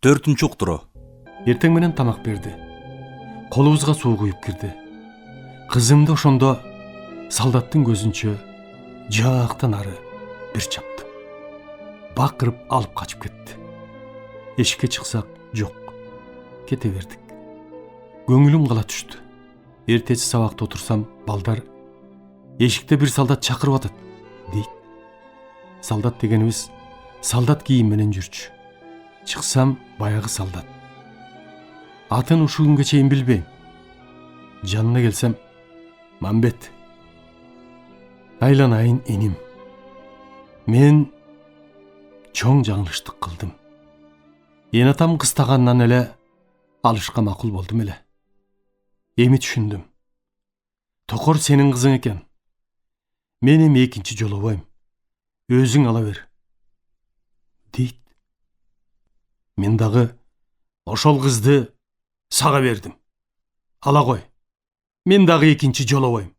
4-чү уктуруу. Эртең менен тамак берди. Колубузга суу куюп кирди. Кызымды ошондо солдаттын көзүнчө жаактан ары бир чапты. Бакырып алып качып кетти. Эшикке чыксак жок. Кете бердик. Көңүлүм кала түштү. Эртеси сабакта отурсам, балдар эшикте бир солдат чакырып атат дейт. Солдат дегенибиз солдат кийим менен жүрчү. Чыксам, баягы солдат. Атын ушул күнгө чейин билбейм. Жанына келсем, Мамбет. Айланайын иним. Мен чоң жаңылыштык кылдым. Энатам кыстагандан эле алышка макул болдум эле. Эми түшүндүм. Токор сенин кызың экен. Мен эми экинчи жолобойм. Өзүң ала бер. Дейт. Мен дагы ошол кызды сага бердим. Ала кой. Мен дагы экинчи жолобойм.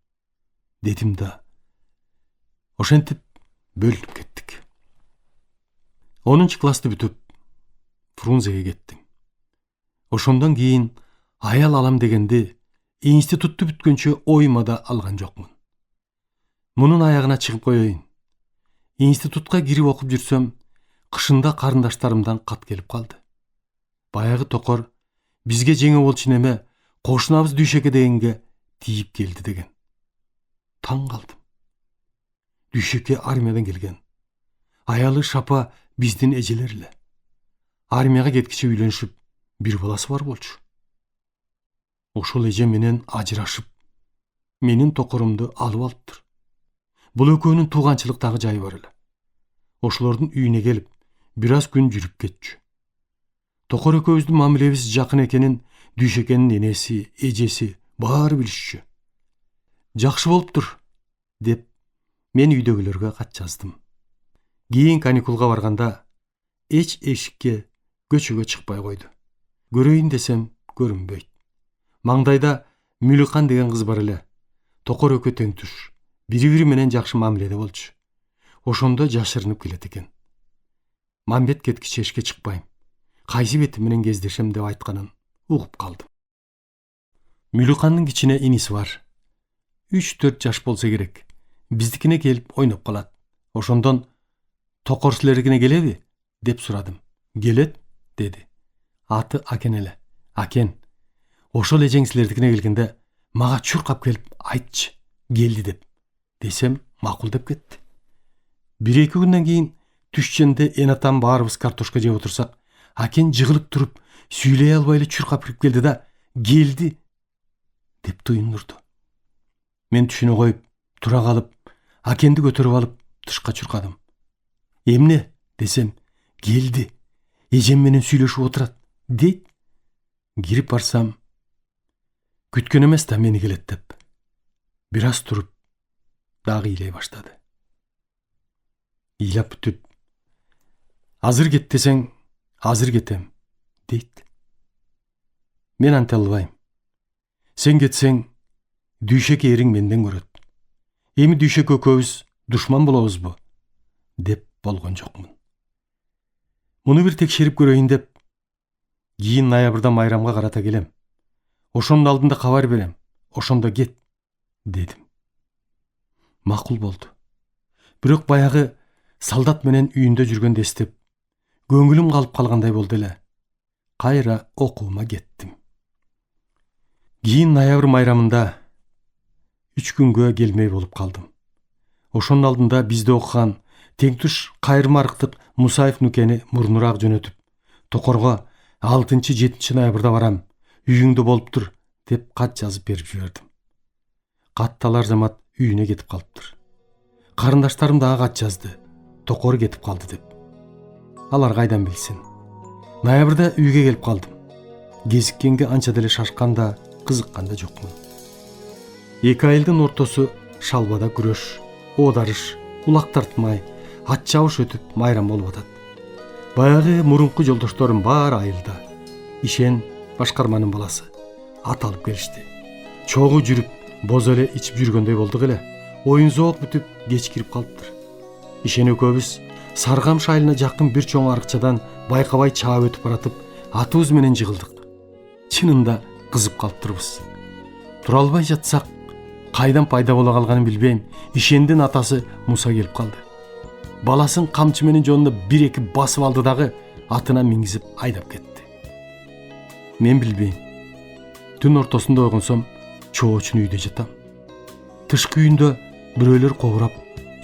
Дедим да. Ошентип бөлүнүп кеттик. 10 классты бүтүп Фрунзеге кеттим. Ошондон кийин аял алам дегенди институтту бүткөнчө оюма да алган жокмун. Мунун аягына чыгып коеюн. Институтка кирип окуп жүрсөм, кышында карындаштарымдан кат келип калды. Баягы токор бизге жеңе болчу неме кошунабыз Дүйшөкө дегенге тийип келди деген. Таң калдым. Дүйшөкө армиядан келген. Аялы Шапа биздин эжелер эле. Армияга кеткиче үйлөнүшүп, бир баласы бар болчу. Ошол эже менен ажырашып, менин токорумду алып алыптыр. Бул экөөнүн тууганчылыктагы жайы бар эле. Ошолордун үйүнө келип, бир аз күн жүрүп кетчү. Токор экөөбүздүн мамилебиз жакын экенин Дүйшөкөнүн энеси, эжеси баары билишчү. Жакшы болуптур, деп мен үйдөгүлөргө кат жаздым. Кийин каникулга барганда эч эшикке, көчөгө чыкпай койду. Көрөйүн десем көрүнбөйт. Маңдайда Мүлүкан деген кыз бар эле. Токор экөө тең туш. Бири-бири менен жакшы мамиледе болчу. Ошондо жашырынып келет экен. Мамбет кеткиче эшикке чыкпайм. Кайсы бети менен кездешем деп айтканын угуп калдым. Мүлүкандын кичине иниси бар. 3-4 жаш болсо керек. Биздикине келип ойноп калат. Ошондон токор силердикине келеби? Деп сурадым. Келет, деди. Аты Акен эле. Акен. Ошол эжең силердикине келгенде мага чуркап келип айтчы, келди деп. Десем, макул деп кетти. 1-2 күндөн кийин түшчөндө энатам баарыбыз картошка жеп отурсак, Акен жыгылып туруп, сүйлөй албай эле чуркап кирип келди да, келди деп туюндурду. Мен түшүнө коюп, тура калып, Акенди көтөрүп алып тышка чуркадым. Эмне десем, келди. Эжем менен сүйлөшүп отурат, дейт. Кирип барсам, күткөн эмес да мени келет деп. Бир аз туруп, дагы ыйлай баштады. Ыйлап бүтүп, азыр кет десең, азыр кетем, дейт. Мен анте албайм. Сен кетсең, Дүйшөкө эриң менден көрөт. Эми Дүйшөкө экөөбүз душман болобузбу? Деп болгон жокмун. Муну бир текшерип көрөйүн деп, кийин ноябрда майрамга карата келем. Ошонун алдында кабар берем. Ошондо кет, дедим. Макул болду. Бирок баягы солдат менен үйүндө жүргөндө эстеп, көңүлүм калып калгандай болду эле. Кайра окуума кеттим. Кийин ноябрь майрамында 3 күнгө келмей болуп калдым. Ошонун алдында бизде окуган Теңтуш кайрымарыктык Мусаев нукени мурнураак жөнөтүп, токорго 6-7 ноябрда барам, үйүңдө болуптур, деп кат жазып берип жибердим. Катты алар замат үйүнө кетип калыптыр. Карындаштарым дагы кат жазды, токор кетип калды деп. Алар кайдан билсин. Ноябрда үйгө келип калдым. Кезиккенге анча деле шашкан да, кызыккан да жокмун. 2 айылдын ортосу шалбада күрөш, оодарыш, улак тартмай, ат чабыш өтүп майрам болуп атат. Баягы мурунку жолдошторум баары айылда. Ишен башкарманын баласы. Ат алып келишти. Чогуу жүрүп, боз эле ичип жүргөндөй болдук эле. Оюн зоок бүтүп, кеч кирип калыптыр. Ишен экөөбүз Саргамыш айылына жакын бир чоң арыкчадан байкабай чаап өтүп баратып, атыбыз менен жыгылдык. Чынында кызып калыптырбыз. Тура албай жатсак, кайдан пайда бола калганын билбейм. Ишендин атасы Муса келип калды. Баласын камчы менен жонуна бир-эки басып алды дагы атына мингизип айдап кетти. Мен билбейм. Түн ортосунда ойгонсом, чоочун үйдө жатам. Тышкы үйүндө бирөөлөр кобурап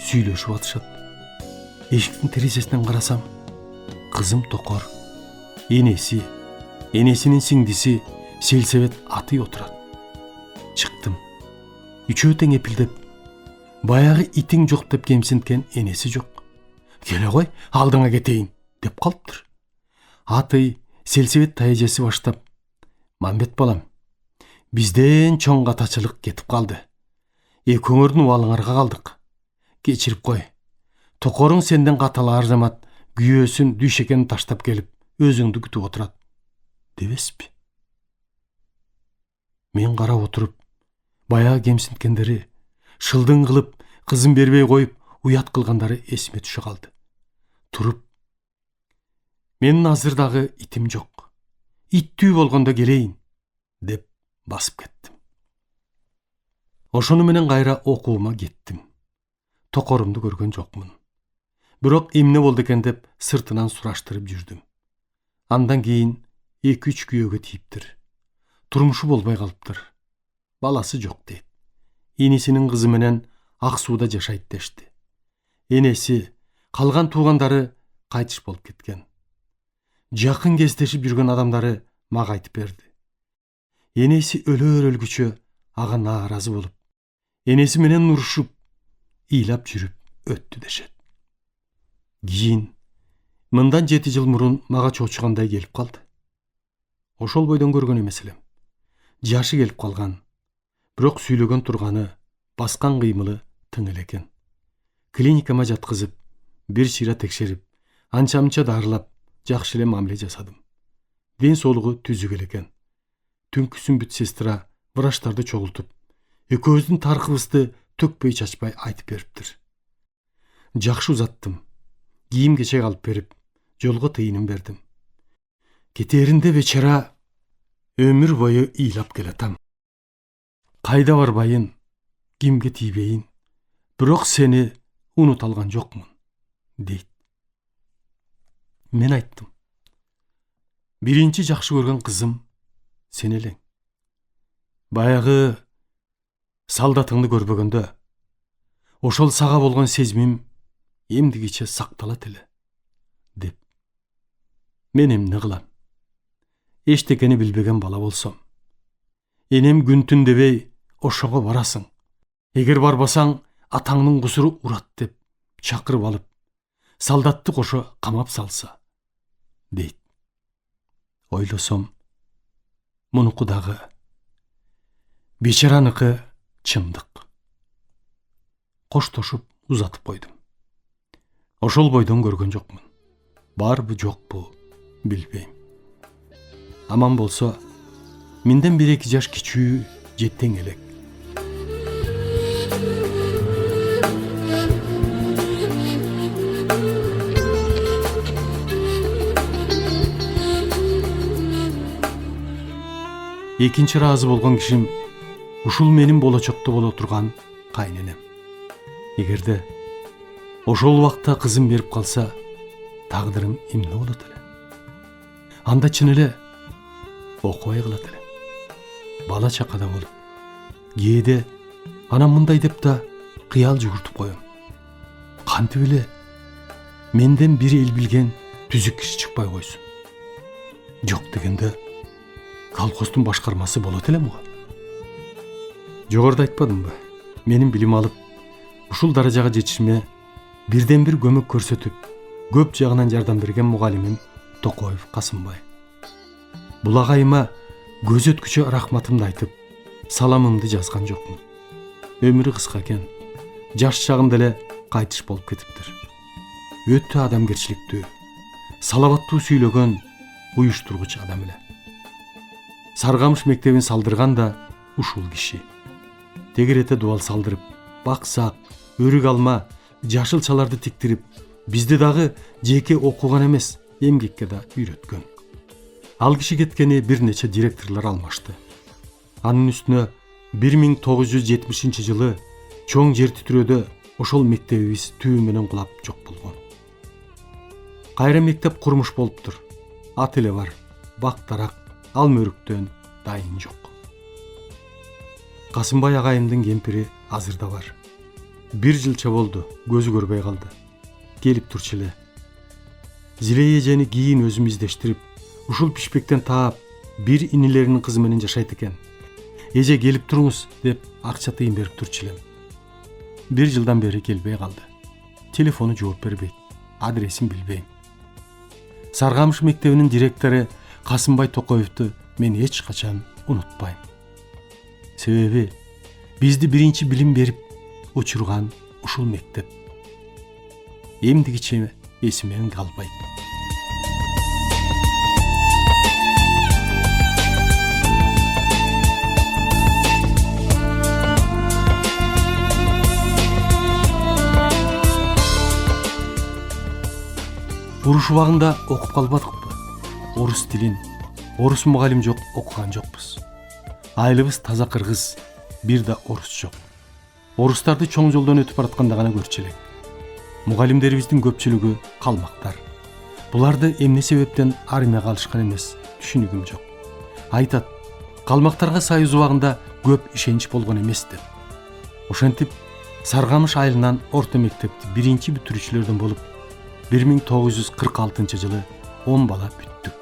сүйлөшүп атышат. Эшиктин терезесинен карасам, кызым Токор, энеси, энесинин сиңдиси Селсебет атый отурат. Чыктым. Үчөө тең эпилдеп, баягы итиң жок деп кемсинткен энеси жок. Келе кой, алдыңа кетейин деп калыптыр. Атый Селсебет тайжеси баштап, Мамбет балам, бизден чоң катачылык кетип калды. Экөөңөрдүн убалыңарга калдык. Кечирип кой. Токоруң сенден каталы арзамат күйөөсүн дүйшекени таштап келип, өзүңдү күтүп отурат. Дебеспи? Мен карап отуруп, баягы кемсинткендери, шылдың кылып, кызын бербей коюп, уят кылгандары эсиме түшө калды. Туруп, менин азыр дагы итим жок. Иттүү болгондо келейин, деп басып кеттим. Ошону менен кайра окуума кеттим. Токорумду көргөн жокмун. Бирок эмне болду экен деп сыртынан сураштырып жүрдүм. Андан кийин 2-3 күйөөгө тийиптир. Турмушу болбой калыптыр. Баласы жок дейт. Энесинин кызы менен ак сууда жашайт дешти. Энеси, калган туугандары кайтыш болуп кеткен. Жакын кездешип жүргөн адамдары мага айтып берди. Энеси өлөр өлгүчө ага нааразы болуп, энеси менен урушуп, ыйлап жүрүп өттү дешет. Кийин мындан 7 жыл мурун мага чоочугандай келип калды. Ошол бойдон көргөн эмес элем. Жашы келип калган. Бирок сүйлөгөн турганы, баскан кыймылы тың эле экен. Клиникама жаткызып, бир чыйра текшерип, анча-мынча дарылап, жакшы эле мамиле жасадым. Ден соолугу түзүк эле экен. Түнкүсүн бүт сестра врачтарды чогултуп, экөөбүздүн таркыбызды төкпөй чачпай айтып бериптир. Жакшы узаттым. Кийим кечек алып берип, жолго тыйынын бердим. Кетээринде бечара өмүр бою ыйлап келатам. Кайда барбайын, кимге тийбейин, бирок сени унута алган жокмун, дейт. Мен айттым. Биринчи жакшы көргөн кызым сен элең. Баягы салдатыңды көрбөгөндө, ошол сага болгон сезимим эмдигиче сакталат эле, деп. Мен эмне кылам? Эчтекени билбеген бала болсом. Энем күн түн дебей ошого барасың. Эгер барбасаң, атаңдын кусуру урат деп чакырып алып, салдатты кошо камап салса, дейт. Ойлосом, мунуку дагы бечараныкы чындык. Коштошуп узатып койдум. Ошол бойдон көргөн жокмун. Барбы жокпу билбейм. Аман болсо, менден 1-2 жаш кичүү жеттең элек. Экинчи ыраазы болгон кишим ушул менин болочокто боло турган кайненем. Эгерде ошол убакта кызым берип калса, тагдырым эмне болот эле? Анда чын эле окубай калат элем. Бала чакада болуп, кээде анан мындай деп да кыял жүгүртүп коем. Кантип эле менден бир эл билген түзүк киши чыкпай койсун. Жок дегенде колхоздун башкармасы болот элем го. Жогоруда айтпадымбы? Менин билим алып, ушул даражага жетишиме бирден бир көмөк көрсөтүп, көп жагынан жардам берген мугалимим Токоев Касымбай. Бул агайыма көз өткүчө рахматымды айтып, саламымды жазган жокмун. Өмүрү кыска экен. Жаш чагында эле кайтыш болуп кетиптир. Өтө адамгерчиликтүү, салабаттуу сүйлөгөн, уюштургуч адам эле. Саргамыш мектебин салдырган да ушул киши. Тегерете дубал салдырып, баксак, өрүк алма, жашылчаларды тиктирип, бизди дагы жеке окуган эмес, эмгекке да үйрөткөн. Ал киши кеткени бир нече директорлор алмашты. Анын үстүнө 1970 жылы чоң жер титирөөдө ошол мектебибиз түбү менен кулап жок болгон. Кайра мектеп курмуш болуптур. Ат эле бар, бак-дарак, ал мөрүктөн дайын жок. Касымбай агайымдын кемпири азырда бар. 1 жылча болду, көзү көрбөй калды. Келип турчу эле. Зиле эжени кийин өзүм издештирип, ушул пишпектен таап, бир инилеринин кызы менен жашайт экен. Эже келип туруңуз деп акча тыйын берип турчу элем. 1 жылдан бери келбей калды. Телефону жооп бербейт, адресин билбейм. Саргамыш мектебинин директору Касымбай Токоевду мен эч качан унутпайм. Себеби бизди биринчи билим берип учурган ушул мектеп. Эмдигиче эсимден калбайт. Уруш убагында окуп калбадыкпы? Орус тилин, орус мугалим жок, окуган жокпуз. Айылыбыз таза кыргыз, бир да орус жок. Орустарды чоң жолдон өтүп баратканда гана көрчү элек. Мугалимдерибиздин көпчүлүгү калмактар. Буларды эмне себептен армияга алышкан эмес, түшүнүгүм жок. Айтат, калмактарга союз убагында көп ишенич болгон эмес деп. Ошентип, Саргамыш айылынан орто мектепти биринчи бүтүрүүчүлөрдөн болуп, 1946 жылы 10 бала бүттүк.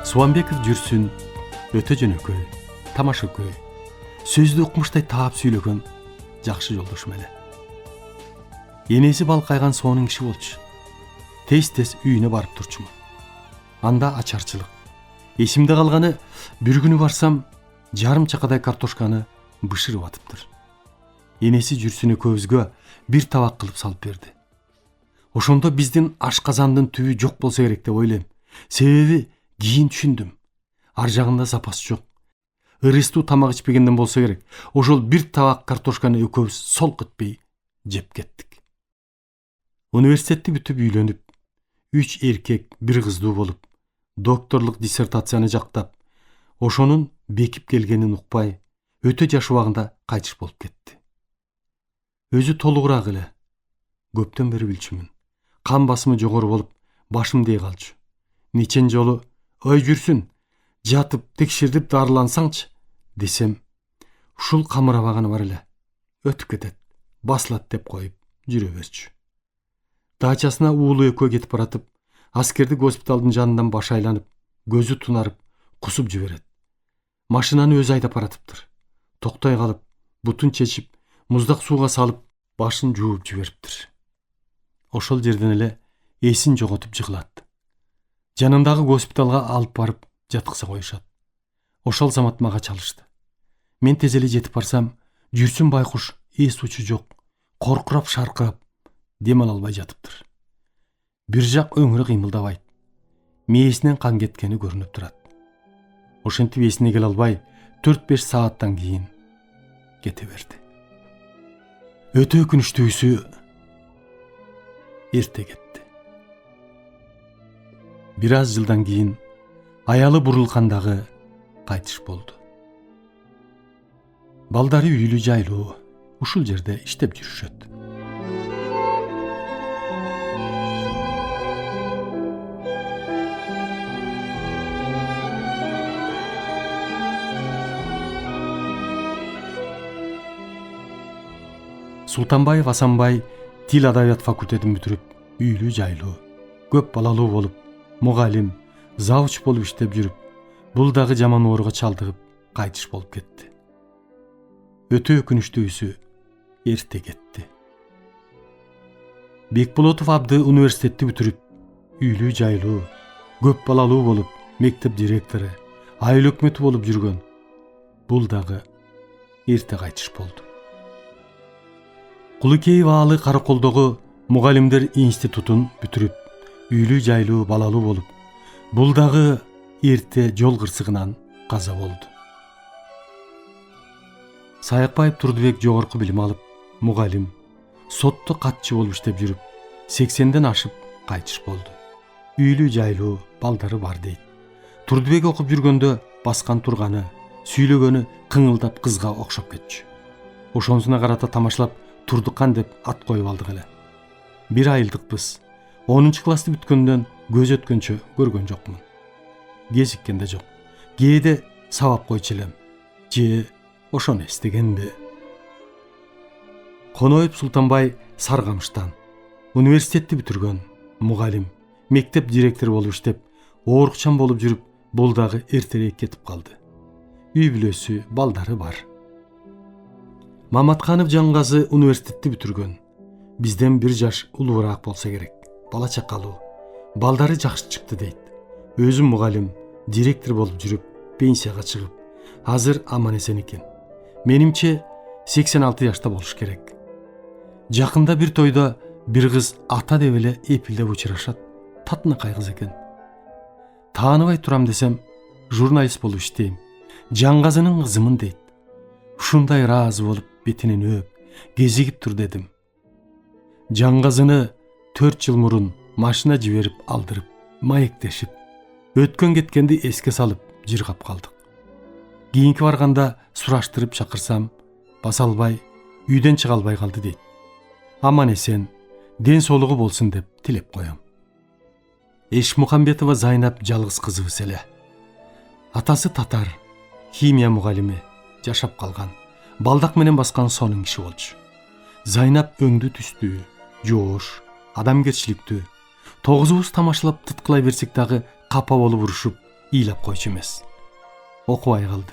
Суанбеков жүрсүн, өтө жөнөкөй, тамашакөй, сөздү укмуштай таап сүйлөгөн жакшы жолдошум эле. Энеси балкайган соонун киши болчу. Тез-тез үйүнө барып турчумун. Анда ачарчылык. Эсимде калганы, бир күнү барсам, жарым чакадай картошканы бышырып атыптыр. Энеси жүрсүн экөөбүзгө бир табак кылып салып берди. Ошондо биздин ашказандын түбү жок болсо керек деп ойлойм. Себеби кийин түшүндүм. Ар жагында запас жок. Ырыстуу тамак ичпегенден болсо керек. Ошол бир табак картошканы экөөбүз солк этпей жеп кеттик. Университетти бүтүп үйлөнүп, 3 эркек, 1 кыздуу болуп, докторлук диссертацияны жактап, ошонун бекип келгенин укпай, өтө жаш убагында кайтыш болуп кетти. Өзү толугураак эле. Көптөн бери билчүмүн. Кан басымы жогору болуп, башым дей калчу. Нечен жолу «Ой жүрсүн, жатып текширдип дарылансаңчы» десем, ушул камырабаганы бар эле. Өтүп кетет, басылат деп коюп жүрө берчү. Дачасына уулу экөө кетип баратып, аскердик госпиталдын жанынан башы айланып, көзү тунарып, кусуп жиберет. Машинаны өзү айдап баратыптыр. Токтой калып, бутун чечип, муздак сууга салып, башын жууп жибериптир. Ошол жерден эле эсин жоготуп жыгылат. Жанындагы госпиталга алып барып жаткыза коюшат. Ошол замат мага чалышты. Мен тез эле жетип барсам, жүрсүн байкуш эс учу жок, коркурап шаркырап, дем ала албай жатыптыр. Бир жак өңүрү кыймылдабайт. Мээсинен кан кеткени көрүнүп турат. Ошентип эсине келе албай 4-5 сааттан кийин кете берди. Өтө өкүнүчтүүсү эрте кетти. Бир аз жылдан кийин аялы бурулгандагы кайтыш болду. Балдары үйлүү жайлуу ушул жерде иштеп жүрүшөт. Султанбаев Асанбай тил адабият факультетин бүтүрүп, үйлүү жайлуу, көп балалуу болуп, мугалим, завуч болуп иштеп жүрүп, бул дагы жаман ооруга чалдыгып, кайтыш болуп кетти. Өтө өкүнүчтүүсү эрте кетти. Бекболотов абды университетти бүтүрүп, үйлүү жайлуу, көп балалуу болуп, мектеп директору, айыл өкмөтү болуп жүргөн. Бул дагы эрте кайтыш болду. Кулыкеев аалы Караколдогу Mugallimдер институтун бүтүрүп, үйлүү жайлуу балалуу болуп, бул дагы эрте жол кырсыгынан каза болду. Саякбаев Турдубек жогорку билим алып, мугалим, сотто катчы болуп иштеп жүрүп, 80ден ашып кайтыш болду. Үйлүү жайлуу балдары бар дейт. Турдубек окуп жүргөндө баскан турганы, сүйлөгөнү кыңылдап кызга окшоп кетчү. Ошонусуна карата тамашалап Турдукан деп ат коюп алдык эле. 1 айылдыкпыз. 10 классты бүткөндөн көз өткөнчө көргөн жокмун. Кезиккен да жок. Кээде сабап койчу элем. Же ошону эстегенби? Коноев Султанбай Саргамыштан университетти бүтүргөн, мугалим, мектеп директору болуп иштеп, оорукчан болуп жүрүп, бул дагы эртерээк кетип калды. Үй бүлөсү, балдары бар. Маматканов Жангазы университетти бүтүргөн. Бизден 1 жаш улуураак болсо керек. Бала чакалуу. Балдары жакшы чыкты дейт. Өзүм мугалим, директор болуп жүрүп, пенсияга чыгып, азыр аман эсен экен. Менимче 86 жашта болуш керек. Жакында бир тойдо бир кыз ата деп эле эпилдеп учурашат. Татынакай кыз экен. Тааныбай турам десем, журналист болуп иштейм. Жангазынын кызымын дейт. Ушундай ыраазы болуп, бетиненөөп, кезигип тур дедим. Жангазыны 4 жыл мурун машина жиберип алдырып, маектешип, өткөн кеткенди эске салып жыргап калдык. Кийинки барганда сураштырып чакырсам, баса албай, үйдөн чыга албай калды дейт. Аман эсен, ден соолугу болсун деп тилеп коем. Эшмухамбетова Зайнап жалгыз кызыбыз эле. Атасы татар, химия мугалими, жашап калган. Балдак менен баскан сонун киши болчу. Зайнап өңдүү түстүү, жоош, адамгерчиликтүү. Тогузубуз тамашалап тыткылай берсек дагы капа болуп урушуп, ыйлап койчу эмес. Окубай калды.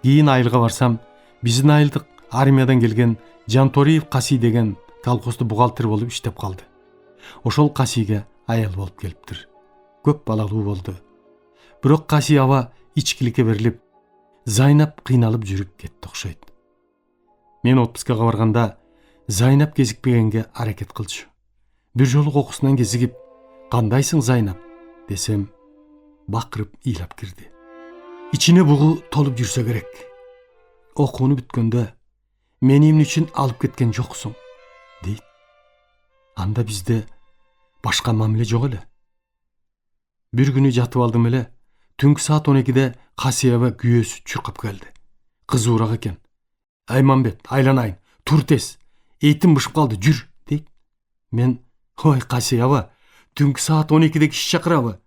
Кийин айылга барсам, биздин айылдык армиядан келген Жанториев Каси деген колхозду бухгалтер болуп иштеп калды. Ошол Касиге аял болуп келиптир. Көп балалуу болду. Бирок Каси аба ичкиликке берилип, Зайнап кыйналып жүрүп кетти окшойт. Мен отпускага барганда Зайнап кезикпегенге аракет кылчу. Бир жолу кокусунан кезигип, "Кандайсың, Зайнап?" десем, бакырып ыйлап кирди. "Ичине бугу толуп жүрсө керек. Окууну бүткөндө мени эмне үчүн алып кеткен жоксуң?" дейт. Анда бизде башка мамиле жок эле. Бир күнү жатып алдым эле, түнкү саат 12де Касияба күйөөсү чуркап келди. Кызуураак экен. "Айманбет, айланайын, тур тез. Эйтим бышып калды, жүр" дейт. Мен, "Ой, Касияба, түнкү саат 12де киши чакырабы?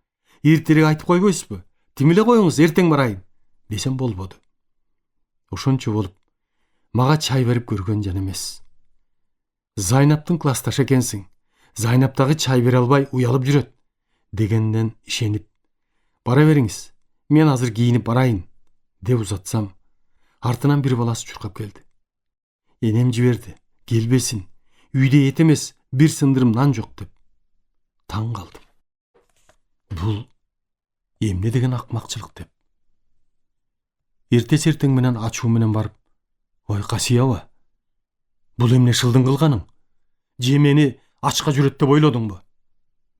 Эртерээк айтып койбойсузбу? Тим эле коюңуз, эртең барайын" десем болбоду. Ошончо болуп, мага чай берип көргөн жан эмес. "Зайнаптын классташы экенсиң. Зайнап дагы чай бере албай уялып жүрөт" дегенден ишенип, "Бара бериңиз, мен азыр кийинип барайын" деп узатсам, артынан бир баласы чуркап келди. Энем жиберди, келбесин, үйдө эт эмес, бир сындырым нан жок деп. Таң калдым. Бул эмне деген акмакчылык деп. Эртеси эртең менен ачуу менен барып, "Ой, Касияба, бул эмне шылдың кылганың? Же мени ачка жүрөт деп ойлодуңбу?"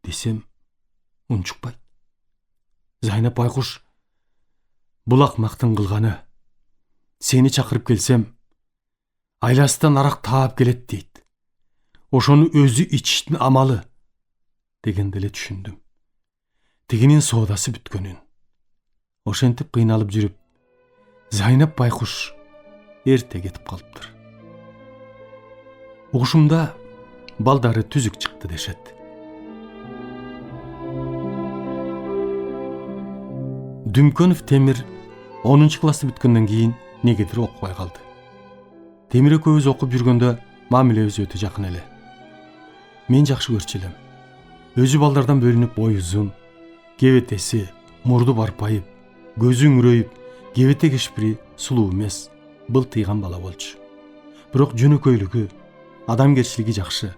десем, унчукпайт. "Зайнап байкуш, бул акмактын кылганы. Сени чакырып келсем, айласынан арак таап келет дейт. Ошону өзү ичиштин амалы" дегенде эле түшүндүм. Тигинин соодасы бүткөнүн. Ошентип кыйналып жүрүп, Зайнап байкуш эрте кетип калыптыр. Угушумда балдары түзүк чыкты дешет. Дүмкөнов Темир 10 классты бүткөндөн кийин негедир окубай калды. Темир экөөбүз окуп жүргөндө мамилебиз өтө жакын эле. Мен жакшы көрчү элем. Өзү балдардан бөлүнүп бою узун, кебетеси, мурду барпайып, көзү үңүрөйүп, кебете кешпири сулуу эмес, былтыйган бала болчу. Бирок жөнөкөйлүгү, адамгерчилиги жакшы.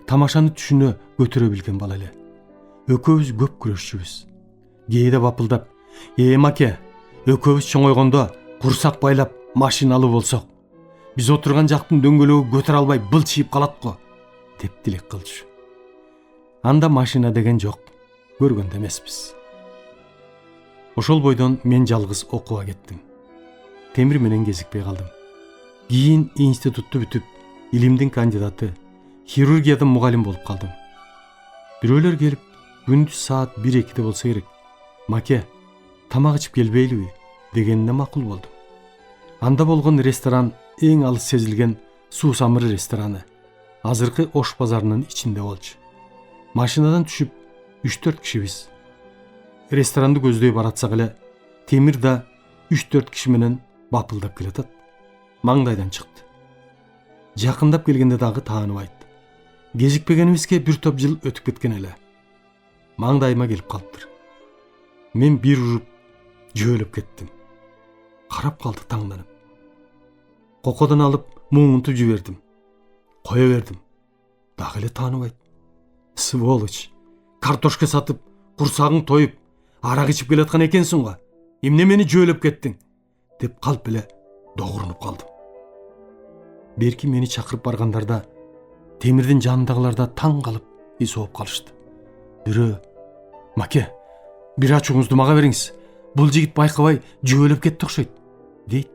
Тамашаны түшүнө көтөрө билген бала эле. Экөөбүз көп күрөшчүбүз. Кээде бапылдап, "Маке, экөөбүз чоңойгондо курсак байлап машиналы болсок, биз отурган жактын дөңгөлөгү көтөрө албай былчыйып калат го" деп тилек кылчу. Анда машина деген жок, көргөн да эмеспиз. Ошол бойдон мен жалгыз окууга кеттим. Темир менен кезикпей калдым. Кийин институтту бүтүп, илимдин кандидаты, хирургиядан мугалим болуп калдым. Бирөөлөр келип, күндүз саат 1-2 болсо керек. Маке, тамак ичип келбейлиби дегенине макул болдум. Анда болгон ресторан эң алыс сезилген Суу Самыр рестораны. Азыркы Ош базарынын ичинде болчу. Машинадан түшүп 3-4 кишибиз. Ресторанды көздөй баратсак эле, Темир да 3-4 киши менен бапылдап келатат. Маңдайдан чыкты. Жакындап келгенде дагы тааныбайт. Кезикпегенибизге бир топ жыл өтүп кеткен эле. Маңдайыма келип калыптыр. Мен бир уруп жөөлөп кеттим. Карап калды таңданып. Кокодон алып муңунтуп жибердим. Кое бердим. Дагы эле тааныбайт. Сволочь. Картошка сатып, курсагың тоюп, арак ичип келаткан экенсиң го. Эмне мени жөөлөп кеттиң? Деп калп эле догурунуп калдым. Берки мени чакырып баргандарда Темирдин жанындагылар да таң калып исооп калышты. Бирөө, маке, бир ачууңузду мага бериңиз. Бул жигит байкабай жөөлөп кетти окшойт, дейт.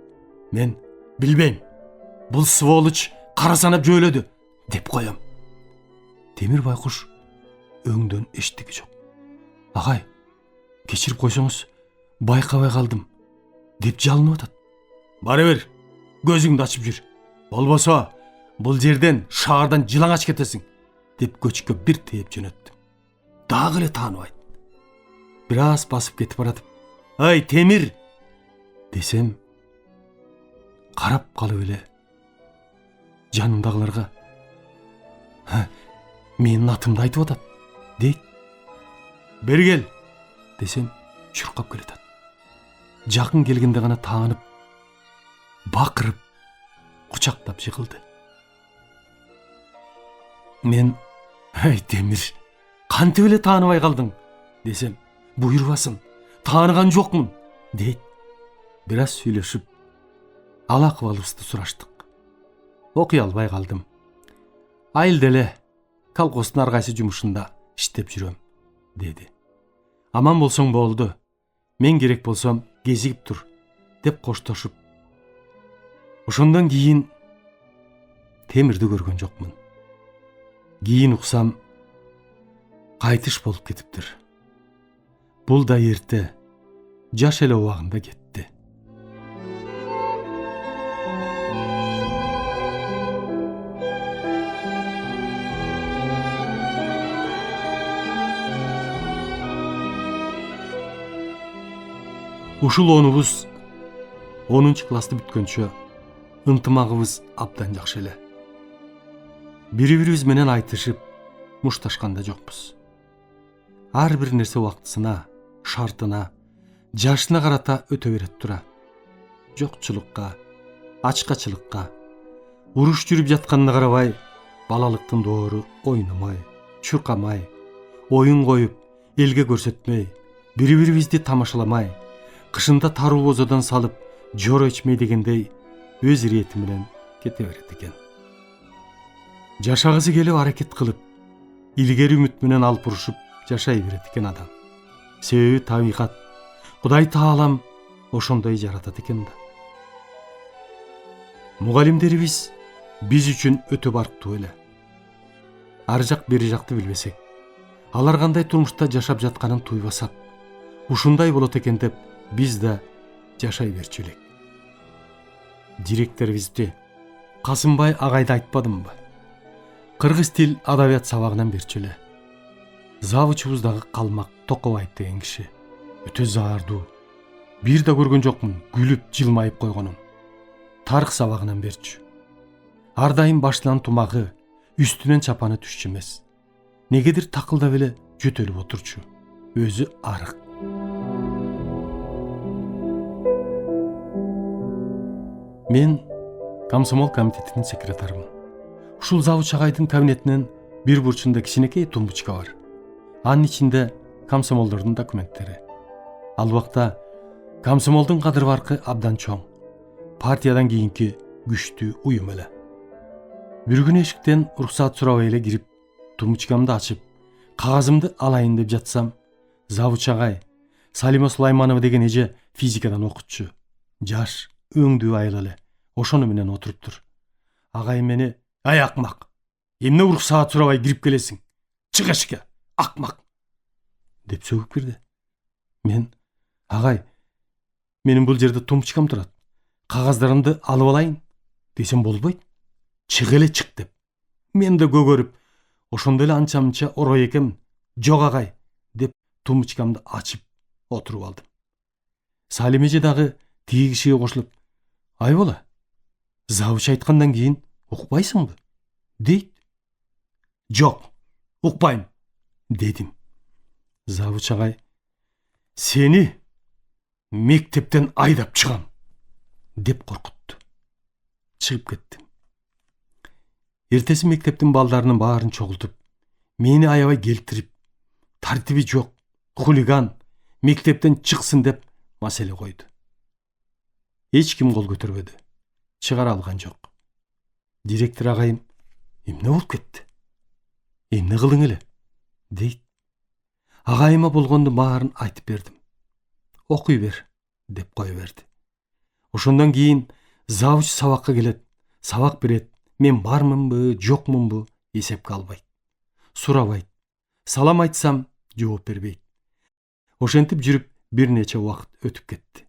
Мен билбейм. Бул сволочь кара санап жөөлөдү деп коем. Темир байкуш өңдөн эчтеги жок. Агай, кечирип койсоңуз, байкабай калдым деп жалынып атат. Бара бер, көзүңдү ачып жүр. Болбосо бул жерден шаардан жылаңач кетесиң деп көчкө бир тээп жөнөттүм. Дагы эле тааныбайт. Бир аз басып кетип баратып, "Ай, Темир!" десем, карап калып эле жанымдагыларга менин атымды айтып атат, дейт. "Бери кел" десем, чуркап келатат. Жакын келгенде гана таанып, бакырып, кучактап жыгылды. Мен, "Ай, Темир, кантип эле тааныбай калдың?" десем, "Буйрбасын, тааныган жокмун" дейт. Бир аз сүйлөшүп, ал акыбалыбызды сураштык. Окуй албай калдым. Айылда эле колхоздун ар кайсы жумушунда иштеп жүрөм, деди. Аман болсоң болду. Мен керек болсом кезигип тур, деп коштошуп. Ошондон кийин Темирди көргөн жокмун. Кийин уксам, кайтыш болуп кетиптир. Бул да эрте, жаш эле убагында кетти. Ушул онубуз 10-классты бүткөнчө ынтымагыбыз абдан жакшы эле. Бири-бирибиз менен айтышып, мушташкан да жокпуз. Ар бир нерсе убактысына, шартына, жашына карата өтө берет тура. Жокчулукка, ачкачылыкка, уруш жүрүп жатканына карабай, балалыктын доору ойномой, чуркамай, оюн коюп, элге көрсөтмөй, бири-бирибизди тамашаламай, кышында таруу бозодон салып, жоро ичмей дегендей өз ирети менен кете берет экен. Жашагысы келип аракет кылып, илгери үмүт менен алып урушуп жашай берет экен адам. Себеби табигат, Кудай Таалам ошондой жаратат экен да. Мугалимдерибиз биз үчүн өтө барктуу эле. Ар жак бери жакты билбесек, алар кандай турмушта жашап жатканын туйбасак, ушундай болот экен деп биз да жашай берчү элек. Директорибизди Касымбай агайды айтпадымбы? Кыргыз тил адабият сабагынан берчү эле. Завучубуз дагы Калмак Токобаев деген киши. Өтө заардуу. Бир да көргөн жокмун күлүп, жылмайып койгонун. Тарых сабагынан берчү. Ар дайым башынан тумагы, үстүнөн чапаны түшчү эмес. Негедир такылдап эле жөтөлүп отурчу. Өзү арык. Мен комсомол комитетинин секретарымын. Ушул завуч агайдын кабинетинин бир бурчунда кичинекей тумбучка бар. Анын ичинде комсомолдордун документтери. Ал убакта комсомолдун кадыр баркы абдан чоң. Партиядан кийинки күчтүү уюм эле. Bir gün eşikten ruhsat surabay ele girip, tumучкамды açıp, kağızımды alayın dep jatsam, Завуч агай, Салима Сулайманова деген эже физикадан окутчу. Жаш, өңдүү айыл эле. Ошону менен отуруптур. Агай мени, ай акмак. Эмне уруксаат сурабай кирип келесиң? Чык эшикке, акмак. Деп сөгүп кирди. Мен, агай, менин бул жерде тумчкам турат. Кагаздарымды алып алайын десем болбойт. Чык эле чык деп. Мен да көгөрүп, ошондо эле анча-мынча орой экем. Жок агай деп тумчкамды ачып отуруп алдым. Салим эже дагы тиги кишиге кошулуп, ай бола, Завуч айткандан кийин укпайсыңбы? Дейт. Жок, укпайм, дедим. Завуч агай, сени мектептен айдап чыгам, деп коркутту. Чыгып кеттим. Эртеси мектептин балдарынын баарын чогултуп, мени аябай келтирип, тартиби жок, хулиган, мектептен чыксын деп маселе койду. Эч ким кол көтөрбөдү. Чыгара алган жок. Директор агайым, эмне болуп кетти? Эмне кылдың эле? Дейт. Агайыма болгонду баарын айтып бердим. Окуй бер, деп кое берди. Ошондон кийин Завуч сабакка келет, сабак берет. Мен бармынбы, жокмунбу эсепке албайт. Сурабайт. Салам айтсам, жооп бербейт. Ошентип жүрүп бир нече убакыт өтүп кетти.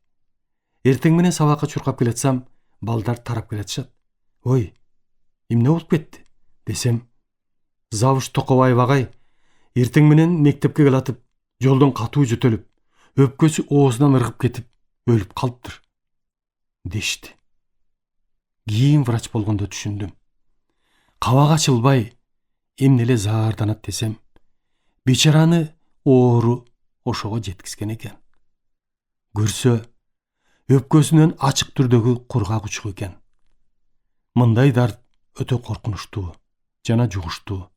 Эртең менен сабакка чуркап келатсам, балдар тарап келатышат. Ой, эмне болуп кетти? Десем, Завуч Токобаев агай эртең менен мектепке келатып, жолдон катуу жөтөлүп, өпкөсү оозунан ыргып кетип, өлүп калыптыр, дешти. Кийин врач болгондо түшүндүм. Кабак ачылбай, эмне эле заарданат десем, бечараны оору ошого жеткизген экен. Көрсө, өпкөсүнөн ачык түрдөгү кургак учук экен. Мындай дарт өтө коркунучтуу жана жугуштуу.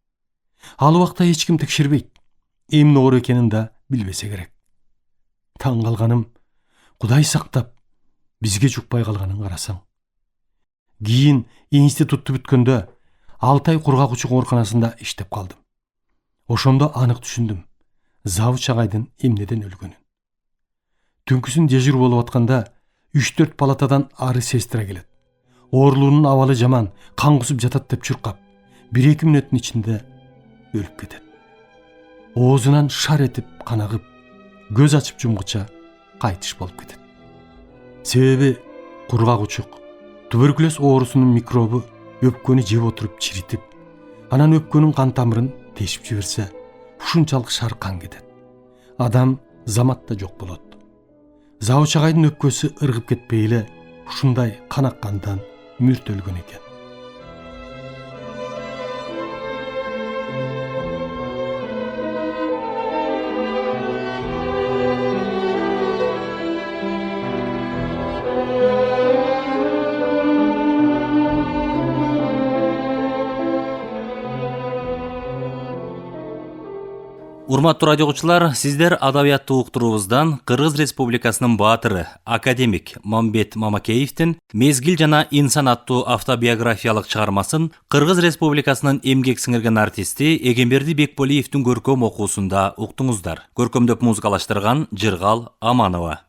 Ал убакта эч ким текшербейт. Эмне оору экенин да билбесе керек. Таң калганым, Кудай сактап, бизге жукпай калганын карасаң. Кийин институтту бүткөндө 6 ай кургак учук ооруканасында иштеп калдым. Ошондо анык түшүндүм. Завуч агайдын эмнеден өлгөнүн. Түнкүсүн дежур болуп атканда 3-4 палатадан ары сестра келет. Оорулуунун абалы жаман, кан кусуп жатат деп чуркап, 1-2 мүнөттүн ичинде өлүп кетет. Оозунан шар этип кан агып, көз ачып жумгуча кайтыш болуп кетет. Себеби кургак учук, туберкулез оорусунун микробу өпкөнү жеп отуруп чиритип, анан өпкөнүн кан тамырын тешип жиберсе, ушунчалык шар кан кетет. Адам заматта жок болот. Завуч агайдын өпкөсү ыргып кетпей эле ушундай кан аккандан мүрт өлгөн экен. Урматтуу радио окуучулар, сиздер адабияттуу уктуруубуздан Кыргыз Республикасынын баатыры, академик Мамбет Мамакеевдин «Мезгил жана инсан» аттуу автобиографиялык чыгармасын Кыргыз Республикасынын эмгек сиңирген артисти Эгемберди Бекболиевдин көркөм окуусунда уктуңуздар. Көркөмдөп музыкалаштырган Жыргал Аманова.